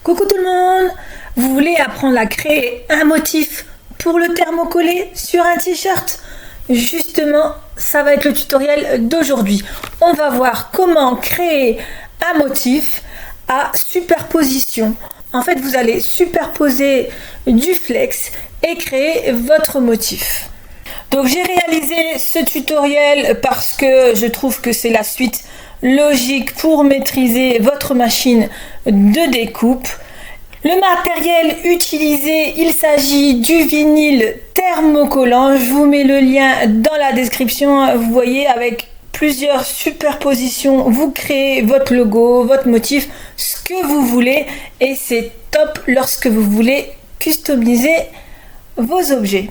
Coucou tout le monde! Vous voulez apprendre à créer un motif pour le thermocoller sur un t-shirt? Justement, ça va être le tutoriel d'aujourd'hui. On va voir comment créer un motif à superposition. En fait, vous allez superposer du flex et créer votre motif. Donc j'ai réalisé ce tutoriel parce que je trouve que c'est la suite logique pour maîtriser votre machine de découpe. Le matériel utilisé, il s'agit du vinyle thermocollant. Je vous mets le lien dans la description. Vous voyez, avec plusieurs superpositions, vous créez votre logo, votre motif, ce que vous voulez. Et c'est top lorsque vous voulez customiser vos objets.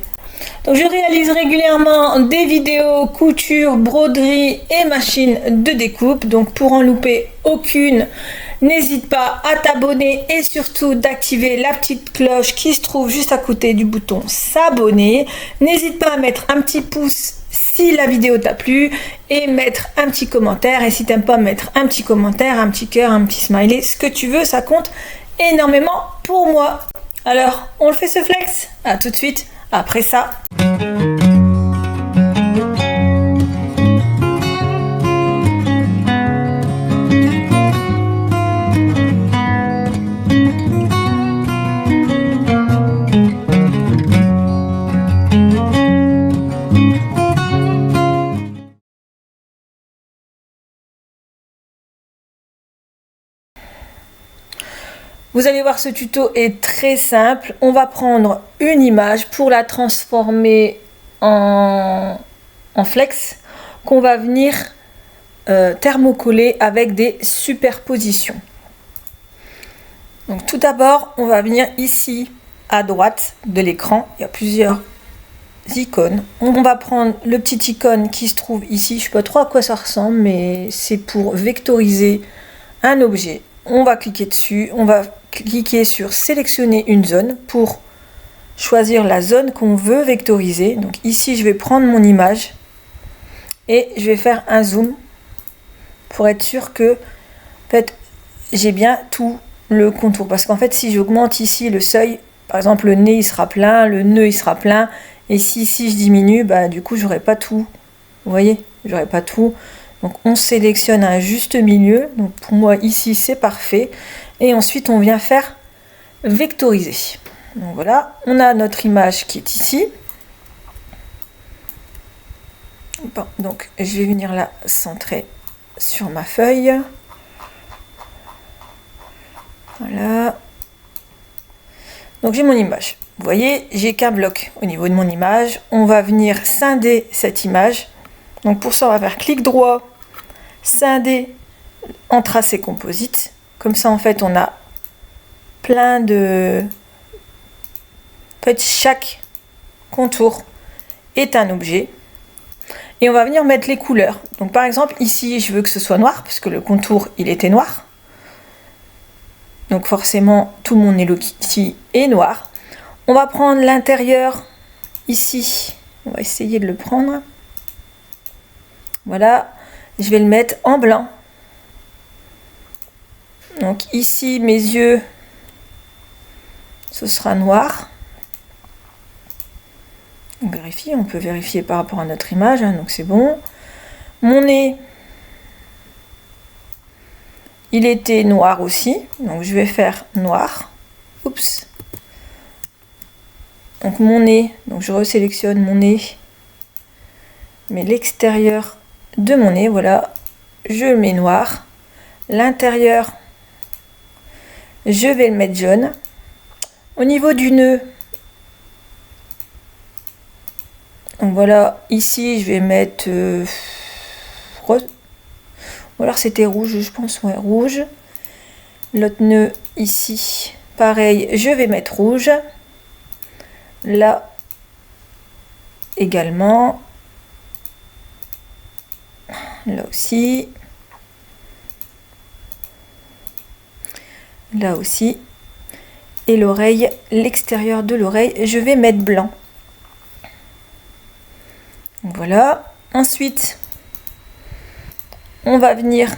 Donc je réalise régulièrement des vidéos couture, broderie et machine de découpe. Donc pour en louper aucune, n'hésite pas à t'abonner et surtout d'activer la petite cloche qui se trouve juste à côté du bouton s'abonner. N'hésite pas à mettre un petit pouce si la vidéo t'a plu et mettre un petit commentaire. Et si t'aimes pas mettre un petit commentaire, un petit cœur, un petit smiley, ce que tu veux, ça compte énormément pour moi. Alors on le fait ce flex? À tout de suite après ça. Vous allez voir, ce tuto est très simple. On va prendre une image pour la transformer en flex qu'on va venir thermocoller avec des superpositions. Donc tout d'abord, on va venir ici à droite de l'écran. Il y a plusieurs icônes. On va prendre le petit icône qui se trouve ici. Je ne sais pas trop à quoi ça ressemble, mais c'est pour vectoriser un objet. On va cliquer dessus, on va cliquer sur sélectionner une zone pour choisir la zone qu'on veut vectoriser. Donc ici je vais prendre mon image et je vais faire un zoom pour être sûr que en fait, j'ai bien tout le contour. Parce qu'en fait, si j'augmente ici le seuil, par exemple le nez il sera plein, le nœud il sera plein, et si je diminue, bah du coup j'aurai pas tout. Vous voyez, j'aurai pas tout. Donc on sélectionne un juste milieu. Donc pour moi ici c'est parfait. Et ensuite on vient faire vectoriser. Donc voilà, on a notre image qui est ici. Bon, donc je vais venir la centrer sur ma feuille. Voilà. Donc j'ai mon image. Vous voyez, j'ai qu'un bloc au niveau de mon image. On va venir scinder cette image. Donc pour ça, on va faire clic droit, scinder en tracé composite. Comme ça, en fait, on a plein de... En fait, chaque contour est un objet. Et on va venir mettre les couleurs. Donc par exemple, ici, je veux que ce soit noir, parce que le contour, il était noir. Donc forcément, tout mon logo ici est noir. On va prendre l'intérieur, ici. On va essayer de le prendre. Voilà, je vais le mettre en blanc. Donc ici, mes yeux, ce sera noir. On vérifie, on peut vérifier par rapport à notre image, hein, donc c'est bon. Mon nez, il était noir aussi, donc je vais faire noir. Oups. Donc mon nez, donc je resélectionne mon nez, mais l'extérieur de mon nez, voilà, je le mets noir. L'intérieur, je vais le mettre jaune. Au niveau du nœud, donc voilà, ici je vais mettre rose, ou alors c'était rouge, je pense, ouais, rouge. L'autre nœud ici, pareil, je vais mettre rouge. Là également. Là aussi. Là aussi. Et l'oreille, l'extérieur de l'oreille, je vais mettre blanc. Voilà. Ensuite, on va venir...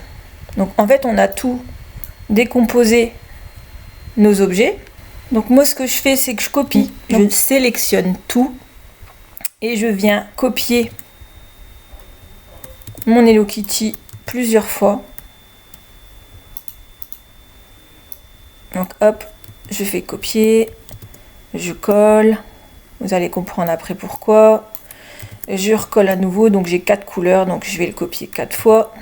Donc en fait, on a tout décomposé nos objets. Donc moi ce que je fais, c'est que je copie, je sélectionne tout et je viens copier mon Hello Kitty plusieurs fois. Donc hop, je fais copier, je colle, vous allez comprendre après pourquoi. Je recolle à nouveau, donc j'ai 4 couleurs, donc je vais le copier 4 fois.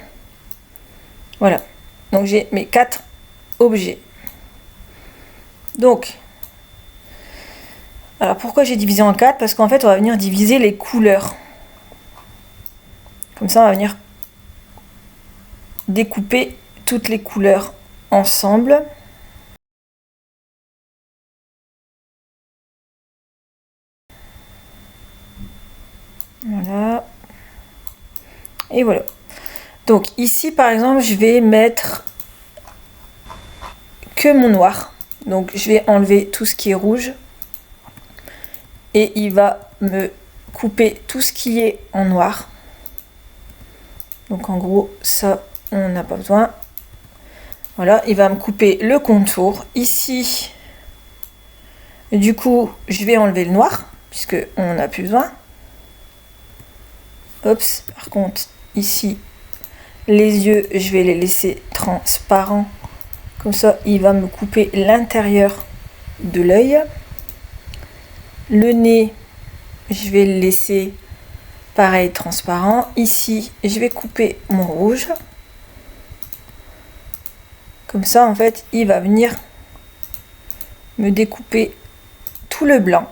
Voilà, donc j'ai mes 4 objets. Donc, alors pourquoi j'ai divisé en 4? Parce qu'en fait, on va venir diviser les couleurs. Comme ça, on va venir découper toutes les couleurs ensemble. Voilà. Et voilà. Donc ici, par exemple, je vais mettre que mon noir. Donc je vais enlever tout ce qui est rouge. Et il va me couper tout ce qui est en noir. Donc en gros, ça, on n'a pas besoin. Voilà, il va me couper le contour. Ici, du coup, je vais enlever le noir, puisque on n'a plus besoin. Oups, par contre, ici, les yeux, je vais les laisser transparents. Comme ça, il va me couper l'intérieur de l'œil. Le nez, je vais le laisser pareil, transparent. Ici, je vais couper mon rouge. Comme ça, en fait, il va venir me découper tout le blanc.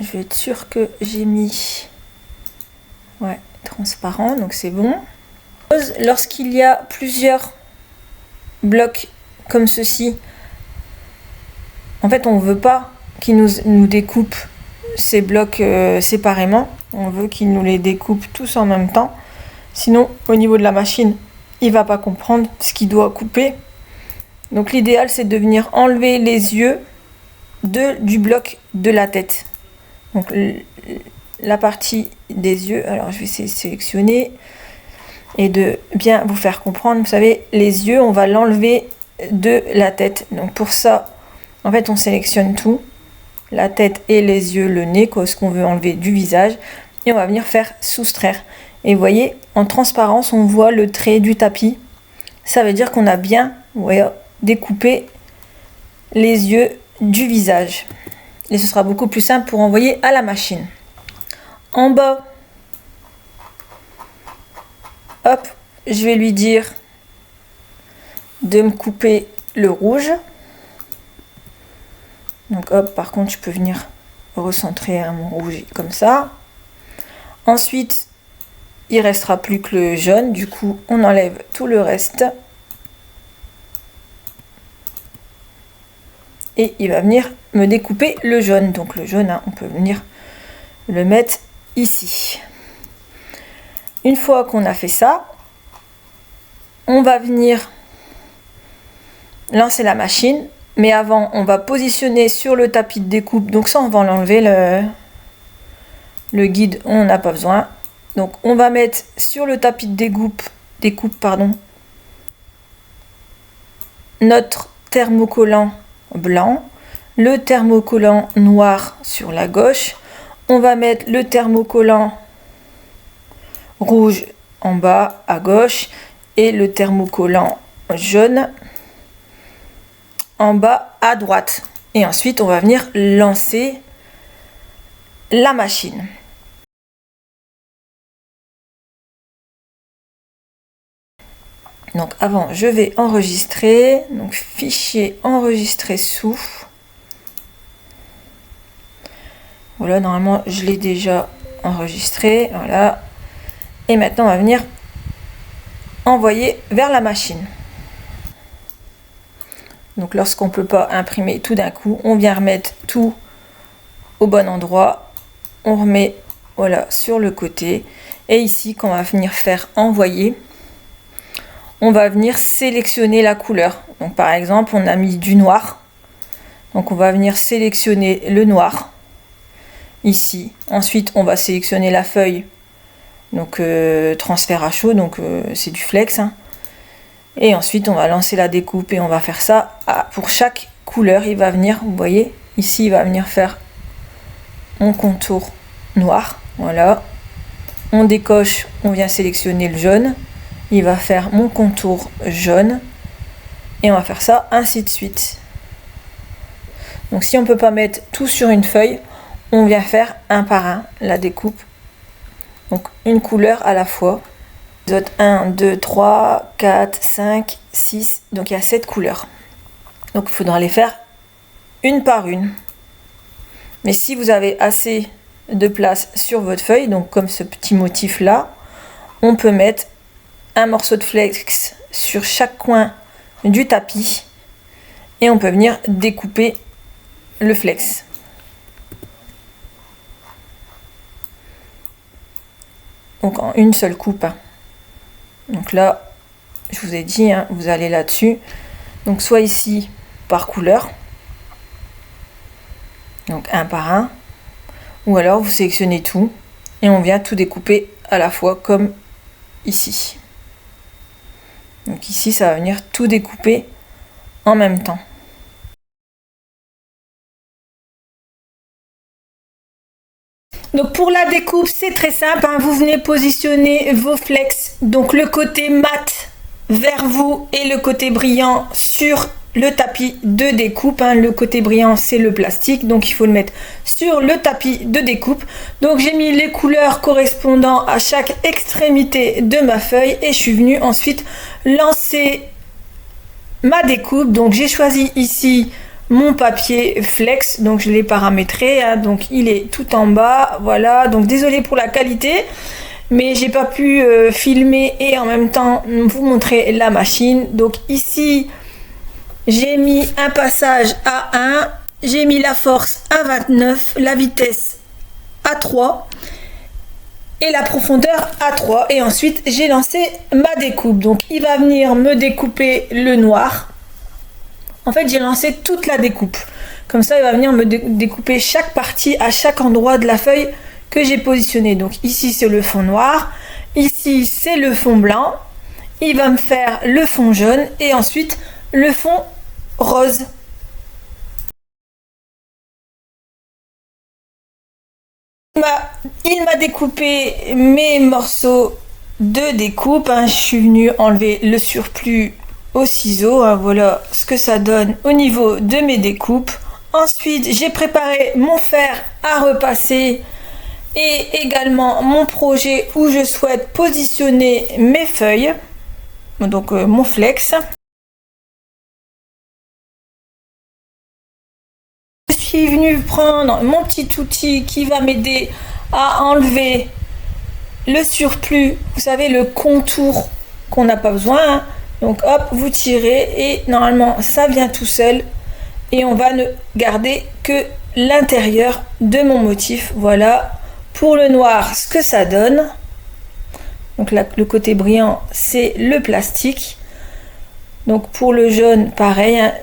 Je vais être sûre que j'ai mis transparent, donc c'est bon. Lorsqu'il y a plusieurs blocs comme ceci, en fait, on ne veut pas qu'il nous découpe ces blocs séparément. On veut qu'il nous les découpe tous en même temps. Sinon, au niveau de la machine, il ne va pas comprendre ce qu'il doit couper. Donc l'idéal, c'est de venir enlever les yeux du bloc de la tête. Donc la partie des yeux, alors je vais essayer de sélectionner et de bien vous faire comprendre. Vous savez, les yeux, on va l'enlever de la tête. Donc pour ça, en fait, on sélectionne tout. La tête et les yeux, le nez, ce qu'on veut enlever du visage. Et on va venir faire soustraire. Et vous voyez, en transparence, on voit le trait du tapis. Ça veut dire qu'on a bien découpé les yeux du visage. Et ce sera beaucoup plus simple pour envoyer à la machine. En bas, hop, je vais lui dire de me couper le rouge. Donc hop, par contre, je peux venir recentrer mon rouge comme ça. Ensuite, il restera plus que le jaune. Du coup, on enlève tout le reste. Et il va venir me découper le jaune. Donc le jaune, on peut venir le mettre ici. Une fois qu'on a fait ça, on va venir lancer la machine. Mais avant, on va positionner sur le tapis de découpe. Donc ça, on va l'enlever. Le guide, on n'a pas besoin. Donc on va mettre sur le tapis de découpe, notre thermocollant blanc, le thermocollant noir sur la gauche. On va mettre le thermocollant rouge en bas à gauche et le thermocollant jaune en bas à droite. Et ensuite, on va venir lancer la machine. Donc avant, je vais enregistrer. Donc fichier enregistré sous. Voilà, normalement, je l'ai déjà enregistré. Voilà. Et maintenant, on va venir envoyer vers la machine. Donc lorsqu'on ne peut pas imprimer tout d'un coup, on vient remettre tout au bon endroit. On remet voilà sur le côté. Et ici, quand on va venir faire envoyer, on va venir sélectionner la couleur. Donc par exemple, on a mis du noir. Donc on va venir sélectionner le noir. Ici. Ensuite, on va sélectionner la feuille. Donc transfert à chaud, donc c'est du flex. Et ensuite, on va lancer la découpe et on va faire ça pour chaque couleur. Il va venir, vous voyez, ici, il va venir faire mon contour noir. Voilà. On décoche, on vient sélectionner le jaune. Il va faire mon contour jaune. Et on va faire ça ainsi de suite. Donc si on ne peut pas mettre tout sur une feuille, on vient faire un par un la découpe. Donc une couleur à la fois. 1, 2, 3, 4, 5, 6. Donc il y a 7 couleurs. Donc il faudra les faire une par une. Mais si vous avez assez de place sur votre feuille, donc comme ce petit motif là, on peut mettre un morceau de flex sur chaque coin du tapis et on peut venir découper le flex. Donc en une seule coupe. Donc là, je vous ai dit, hein, vous allez là-dessus. Donc soit ici par couleur, donc un par un, ou alors vous sélectionnez tout et on vient tout découper à la fois comme ici. Donc ici, ça va venir tout découper en même temps. Donc pour la découpe, c'est très simple, hein. Vous venez positionner vos flex, donc le côté mat vers vous et le côté brillant sur le tapis de découpe, hein. Le côté brillant, c'est le plastique, donc il faut le mettre sur le tapis de découpe. Donc j'ai mis les couleurs correspondant à chaque extrémité de ma feuille et je suis venue ensuite lancer ma découpe. Donc j'ai choisi ici mon papier flex, donc je l'ai paramétré, hein, donc il est tout en bas, voilà. Donc désolé pour la qualité, mais j'ai pas pu filmer et en même temps vous montrer la machine. Donc ici j'ai mis un passage à 1, j'ai mis la force à 29, la vitesse à 3 et la profondeur à 3, et ensuite j'ai lancé ma découpe. Donc il va venir me découper le noir. En fait, j'ai lancé toute la découpe. Comme ça, il va venir me découper chaque partie à chaque endroit de la feuille que j'ai positionné. Donc ici, c'est le fond noir. Ici, c'est le fond blanc. Il va me faire le fond jaune et ensuite le fond rose. Il m'a découpé mes morceaux de découpe, hein. Je suis venue enlever le surplus au ciseau, hein. Voilà ce que ça donne au niveau de mes découpes. Ensuite, j'ai préparé mon fer à repasser et également mon projet où je souhaite positionner mes feuilles, donc mon flex. Je suis venue prendre mon petit outil qui va m'aider à enlever le surplus, vous savez, le contour qu'on n'a pas besoin, hein. Donc hop, vous tirez et normalement ça vient tout seul et on va ne garder que l'intérieur de mon motif. Voilà pour le noir ce que ça donne. Donc là, le côté brillant, c'est le plastique. Donc pour le jaune, pareil, hein,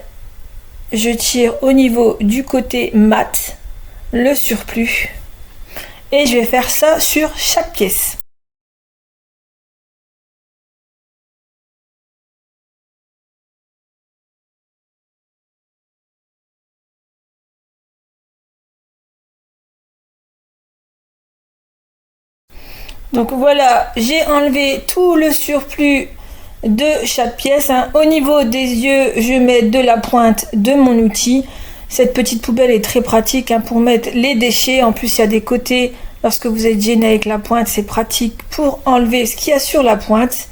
je tire au niveau du côté mat le surplus et je vais faire ça sur chaque pièce. Donc voilà, j'ai enlevé tout le surplus de chaque pièce, hein. Au niveau des yeux, je mets de la pointe de mon outil. Cette petite poubelle est très pratique, hein, pour mettre les déchets. En plus, il y a des côtés, lorsque vous êtes gêné avec la pointe, c'est pratique pour enlever ce qu'il y a sur la pointe.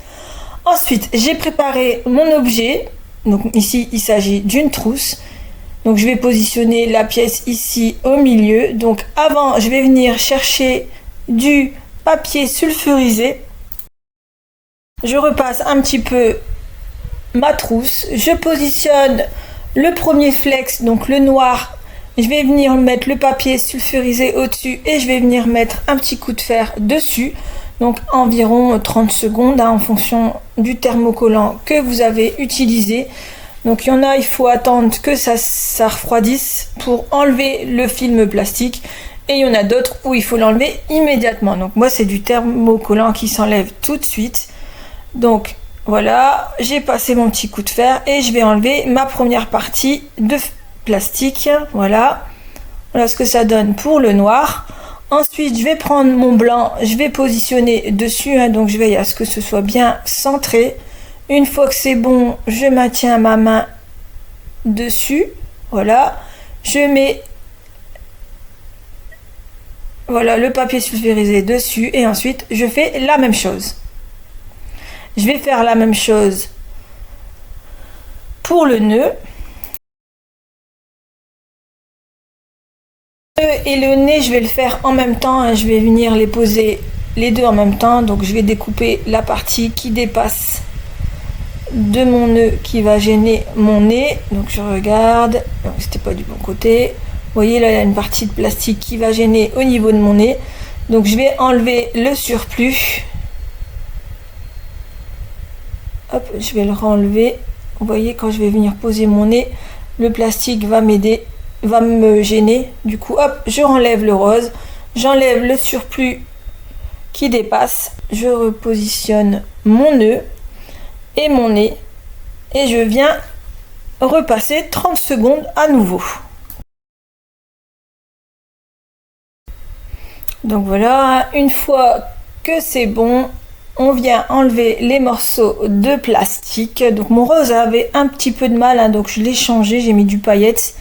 Ensuite, j'ai préparé mon objet. Donc ici, il s'agit d'une trousse. Donc je vais positionner la pièce ici au milieu. Donc avant, je vais venir chercher du papier sulfurisé. Je repasse un petit peu ma trousse. Je positionne le premier flex, donc le noir. Je vais venir mettre le papier sulfurisé au-dessus et je vais venir mettre un petit coup de fer dessus. Donc environ 30 secondes, hein, en fonction du thermocollant que vous avez utilisé. Donc il y en a, il faut attendre que ça refroidisse pour enlever le film plastique. Et il y en a d'autres où il faut l'enlever immédiatement. Donc moi, c'est du thermocollant qui s'enlève tout de suite. Donc Voilà, j'ai passé mon petit coup de fer et je vais enlever ma première partie de plastique. Voilà, voilà ce que ça donne pour le noir. Ensuite, je vais prendre mon blanc, je vais positionner dessus, hein, donc je veille à ce que ce soit bien centré. Une fois que c'est bon, je maintiens ma main dessus. Voilà, je mets voilà, le papier sulfurisé dessus et ensuite je fais la même chose. Je vais faire la même chose pour le nœud. Et le nez, je vais le faire en même temps, hein. Je vais venir les poser les deux en même temps. Donc je vais découper la partie qui dépasse de mon nœud qui va gêner mon nez. Donc je regarde, c'était pas du bon côté. Vous voyez là, il y a une partie de plastique qui va gêner au niveau de mon nez. Donc je vais enlever le surplus. Hop, je vais le renlever. Vous voyez, quand je vais venir poser mon nez, le plastique va m'aider, va me gêner. Du coup, hop, je renlève le rose, j'enlève le surplus qui dépasse, je repositionne mon nœud et mon nez et je viens repasser 30 secondes à nouveau. Donc voilà, une fois que c'est bon, on vient enlever les morceaux de plastique. Donc mon rose avait un petit peu de mal, hein, donc je l'ai changé, j'ai mis du paillette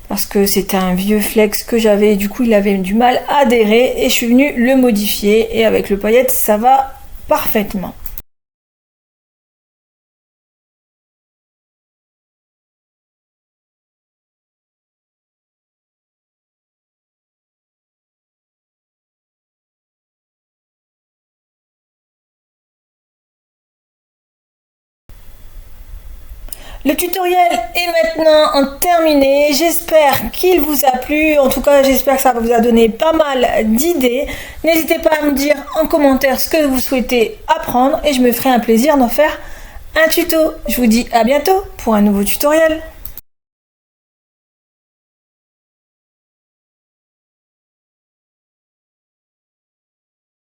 parce que c'était un vieux flex que j'avais, du coup il avait du mal à adhérer et je suis venue le modifier et avec le paillette ça va parfaitement. Le tutoriel est maintenant terminé, j'espère qu'il vous a plu, en tout cas j'espère que ça vous a donné pas mal d'idées. N'hésitez pas à me dire en commentaire ce que vous souhaitez apprendre et je me ferai un plaisir d'en faire un tuto. Je vous dis à bientôt pour un nouveau tutoriel.